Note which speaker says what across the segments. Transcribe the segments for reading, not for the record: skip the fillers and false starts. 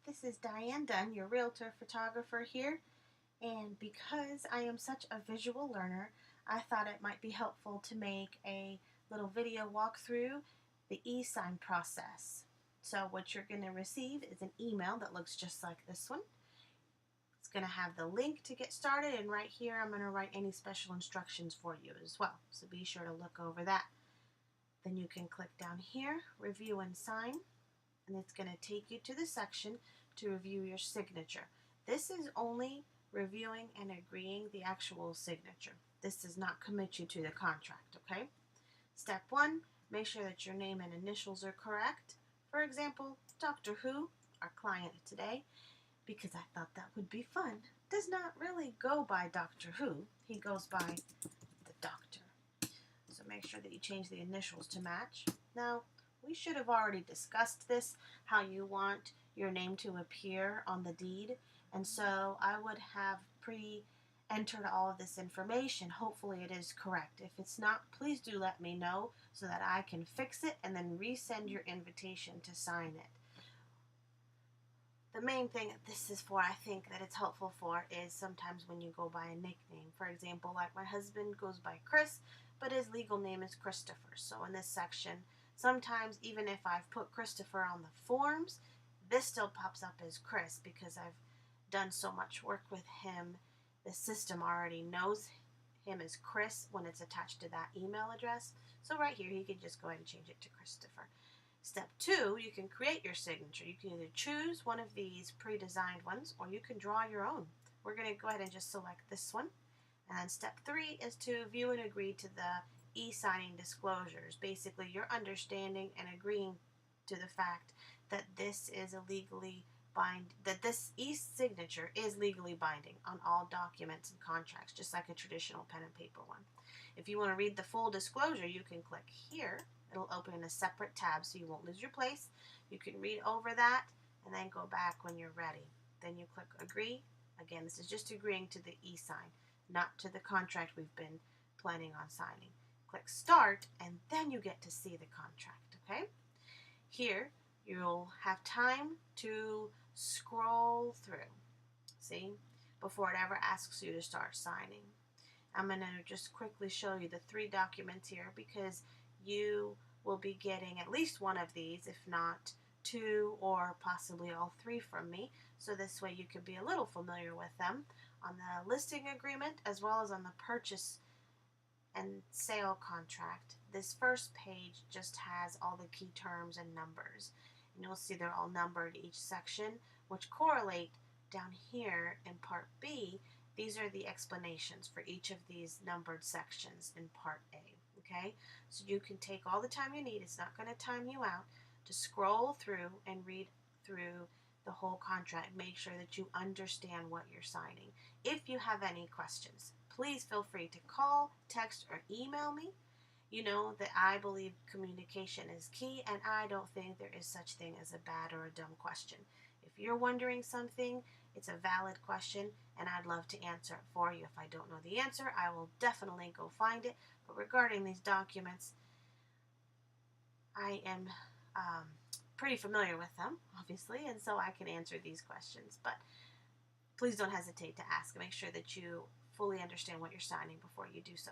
Speaker 1: this is Diane Dunn, your realtor photographer here, and because I am such a visual learner, I thought it might be helpful to make a little video walkthrough the eSign process. So what you're going to receive is an email that looks just like this one. It's going to have the link to get started, and right here I'm going to write any special instructions for you as well, so be sure to look over that. Then you can click down here, Review and Sign, and it's going to take you to the section to review your signature. This is only reviewing and agreeing the actual signature. This does not commit you to the contract, okay? Step 1, make sure that your name and initials are correct. For example, Dr. Who, our client today, because I thought that would be fun, does not really go by Dr. Who. He goes by the doctor. So make sure that you change the initials to match. Now, we should have already discussed this, how you want your name to appear on the deed. And so I would have pre-entered all of this information. Hopefully it is correct. If it's not, please do let me know so that I can fix it and then resend your invitation to sign it. The main thing that this is for, I think that it's helpful for, is sometimes when you go by a nickname. For example, like my husband goes by Chris, but his legal name is Christopher. So in this section, sometimes even if I've put Christopher on the forms, this still pops up as Chris because I've done so much work with him. The system already knows him as Chris when it's attached to that email address. So right here, you can just go ahead and change it to Christopher. Step 2, you can create your signature. You can either choose one of these pre-designed ones or you can draw your own. We're going to go ahead and just select this one. And then step 3 is to view and agree to the e-signing disclosures. Basically, you're understanding and agreeing to the fact that this is that this e-signature is legally binding on all documents and contracts, just like a traditional pen and paper one. If you want to read the full disclosure, you can click here. It'll open in a separate tab so you won't lose your place. You can read over that and then go back when you're ready. Then you click agree. Again, this is just agreeing to the e-sign, not to the contract we've been planning on signing. Click start and then you get to see the contract, okay? Here you'll have time to scroll through, see, before it ever asks you to start signing. I'm going to just quickly show you the 3 documents here because you will be getting at least one of these, if not 2 or possibly all 3 from me. So this way you can be a little familiar with them on the listing agreement as well as on the purchase and sale contract. This first page just has all the key terms and numbers. And you'll see they're all numbered each section, which correlate down here in part B. These are the explanations for each of these numbered sections in part A. Okay, so you can take all the time you need. It's not going to time you out to scroll through and read through the whole contract. Make sure that you understand what you're signing. If you have any questions, please feel free to call, text, or email me. You know that I believe communication is key, and I don't think there is such thing as a bad or a dumb question. If you're wondering something, it's a valid question, and I'd love to answer it for you. If I don't know the answer, I will definitely go find it. But regarding these documents, I am pretty familiar with them, obviously, and so I can answer these questions. But please don't hesitate to ask. Make sure that you fully understand what you're signing before you do so.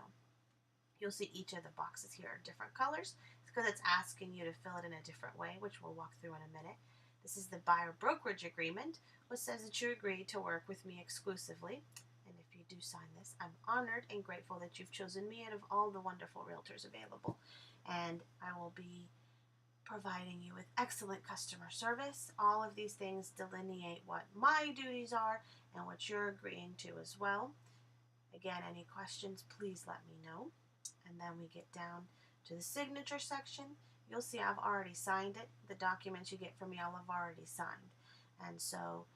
Speaker 1: You'll see each of the boxes here are different colors. It's because it's asking you to fill it in a different way, which we'll walk through in a minute. This is the buyer brokerage agreement, which says that you agree to work with me exclusively. And if you do sign this, I'm honored and grateful that you've chosen me out of all the wonderful realtors available. And I will be providing you with excellent customer service. All of these things delineate what my duties are and what you're agreeing to as well. Again, any questions, please let me know. And then we get down to the signature section. You'll see I've already signed it. The documents you get from me, I'll have already signed. And so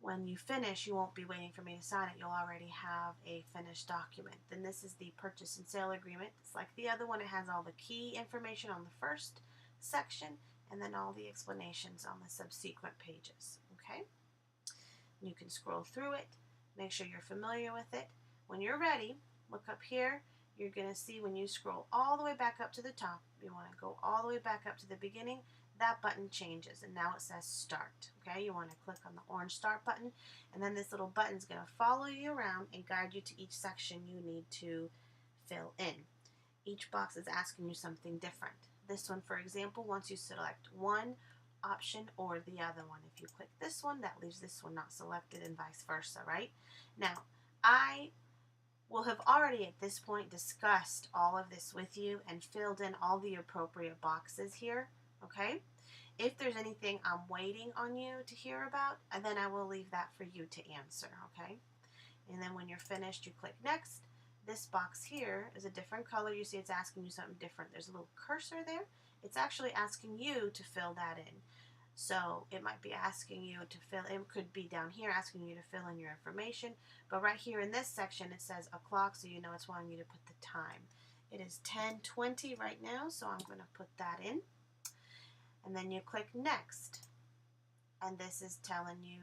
Speaker 1: when you finish, you won't be waiting for me to sign it. You'll already have a finished document. Then this is the purchase and sale agreement. It's like the other one. It has all the key information on the first section and then all the explanations on the subsequent pages. Okay? You can scroll through it. Make sure you're familiar with it. When you're ready, look up here you're going to see when you scroll all the way back up to the top, you want to go all the way back up to the beginning, that button changes and now it says start. Okay, you want to click on the orange start button, and then this little button is going to follow you around and guide you to each section you need to fill in. Each box is asking you something different. This one, for example, wants you to select one option or the other one. If you click this one, that leaves this one not selected, and vice versa, right? Now, I will have already at this point discussed all of this with you and filled in all the appropriate boxes here, okay? If there's anything I'm waiting on you to hear about, and then I will leave that for you to answer, okay? And then when you're finished, you click next. This box here is a different color. You see it's asking you something different. There's a little cursor there. It's actually asking you to fill that in. So it might be asking you to fill in, could be down here asking you to fill in your information, but right here in this section it says o'clock, so you know it's wanting you to put the time. It is 10:20 right now, so I'm going to put that in. And then you click next, and this is telling you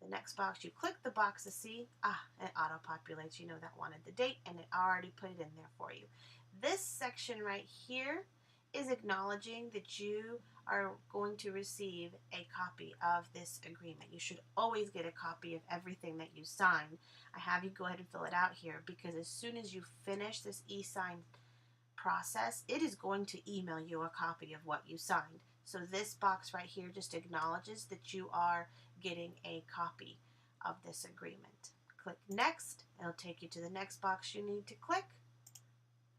Speaker 1: the next box. You click the box to see, it auto-populates, you know that wanted the date, and it already put it in there for you. This section right here is acknowledging that you are going to receive a copy of this agreement. You should always get a copy of everything that you sign. I have you go ahead and fill it out here, because as soon as you finish this eSign process, it is going to email you a copy of what you signed. So this box right here just acknowledges that you are getting a copy of this agreement. Click next. It'll take you to the next box you need to click.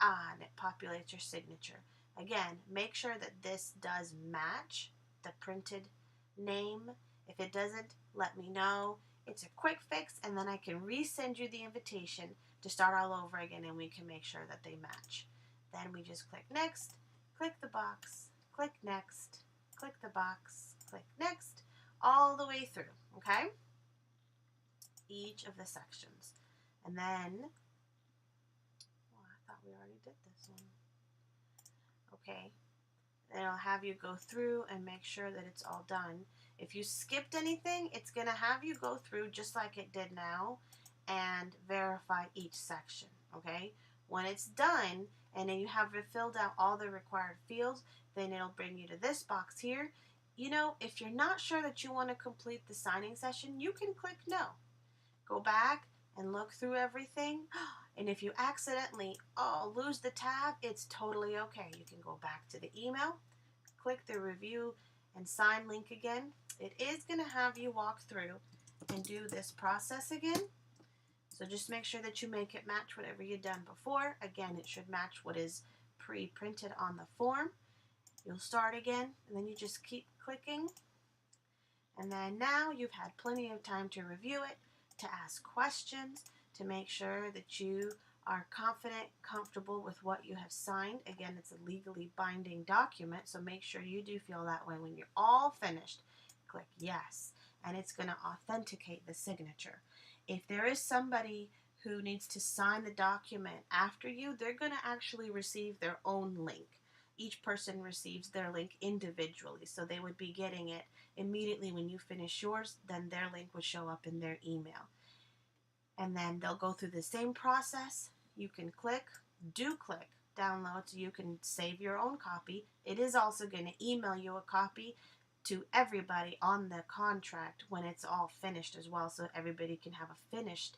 Speaker 1: And it populates your signature. Again, make sure that this does match the printed name. If it doesn't, let me know. It's a quick fix, and then I can resend you the invitation to start all over again, and we can make sure that they match. Then we just click next, click the box, click next, click the box, click next, all the way through, okay? Each of the sections. And then, I thought we already did this one. Okay, then I'll have you go through and make sure that it's all done. If you skipped anything, it's going to have you go through just like it did now and verify each section, okay? When it's done and then you have filled out all the required fields, then it'll bring you to this box here. You know, if you're not sure that you want to complete the signing session, you can click no. Go back and look through everything. And if you accidentally, lose the tab, it's totally okay. You can go back to the email, click the review and sign link again. It is going to have you walk through and do this process again. So just make sure that you make it match whatever you've done before. Again, it should match what is pre-printed on the form. You'll start again, and then you just keep clicking. And then now you've had plenty of time to review it, to ask questions, to make sure that you are confident, comfortable with what you have signed. Again, it's a legally binding document, so make sure you do feel that way. When you're all finished, click yes, and it's going to authenticate the signature. If there is somebody who needs to sign the document after you, they're going to actually receive their own link. Each person receives their link individually, so they would be getting it immediately when you finish yours, then their link would show up in their email. And then they'll go through the same process. You can click download, so you can save your own copy. It is also going to email you a copy to everybody on the contract when it's all finished as well, so everybody can have a finished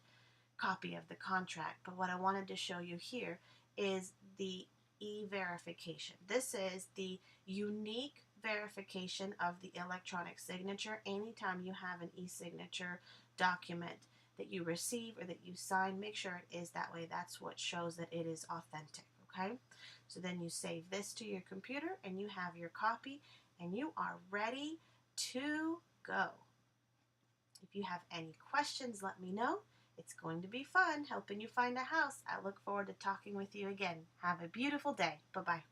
Speaker 1: copy of the contract. But what I wanted to show you here is the e-verification. This is the unique verification of the electronic signature. Anytime you have an e-signature document that you receive or that you sign, make sure it is that way. That's what shows that it is authentic, okay? So then you save this to your computer and you have your copy and you are ready to go. If you have any questions, let me know. It's going to be fun helping you find a house. I look forward to talking with you again. Have a beautiful day. Bye-bye.